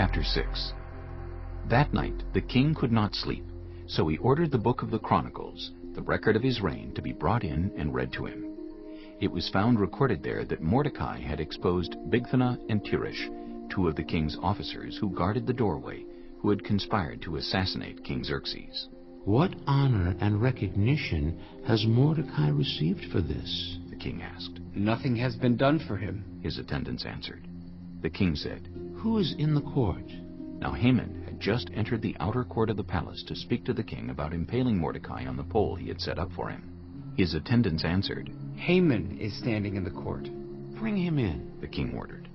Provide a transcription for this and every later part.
Chapter 6. That night the king could not sleep, so he ordered the book of the Chronicles, the record of his reign, to be brought in and read to him. It was found recorded there that Mordecai had exposed Bigthana and Teresh, two of the king's officers who guarded the doorway, who had conspired to assassinate King Xerxes. "What honor and recognition has Mordecai received for this?" The king asked. "Nothing has been done for him," his attendants answered. The king said, "Who is in the court?" Now Haman had just entered the outer court of the palace to speak to the king about impaling Mordecai on the pole he had set up for him. His attendants answered, "Haman is standing in the court." "Bring him in," the king ordered.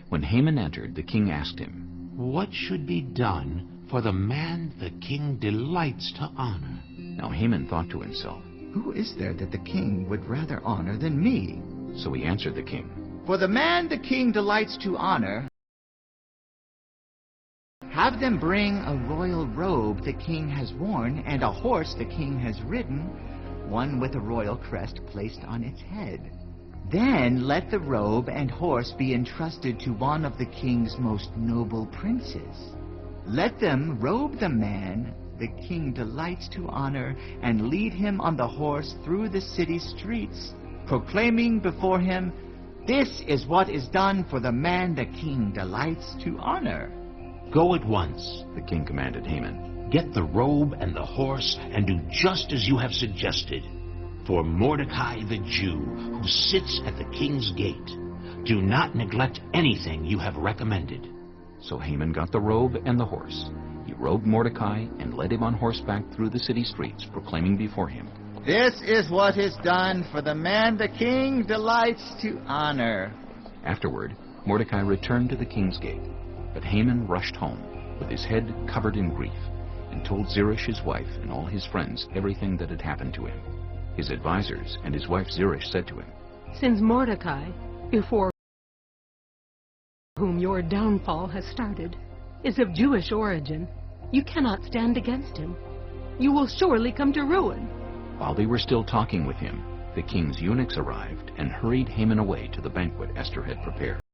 When Haman entered, the king asked him, "What should be done for the man the king delights to honor?" Now Haman thought to himself, "Who is there that the king would rather honor than me?" So he answered the king, "For the man the king delights to honor, have them bring a royal robe the king has worn, and a horse the king has ridden, one with a royal crest placed on its head. Then let the robe and horse be entrusted to one of the king's most noble princes. Let them robe the man the king delights to honor, and lead him on the horse through the city streets, proclaiming before him, 'This is what is done for the man the king delights to honor.'" "Go at once," the king commanded Haman. "Get the robe and the horse, and do just as you have suggested. For Mordecai the Jew, who sits at the king's gate, do not neglect anything you have recommended." So Haman got the robe and the horse. He robed Mordecai and led him on horseback through the city streets, proclaiming before him, "This is what is done for the man the king delights to honor." Afterward, Mordecai returned to the king's gate, but Haman rushed home, with his head covered in grief, and told Zeresh his wife and all his friends everything that had happened to him. His advisers and his wife Zeresh said to him, "Since Mordecai, before whom your downfall has started, is of Jewish origin, you cannot stand against him. You will surely come to ruin." While they were still talking with him, the king's eunuchs arrived and hurried Haman away to the banquet Esther had prepared.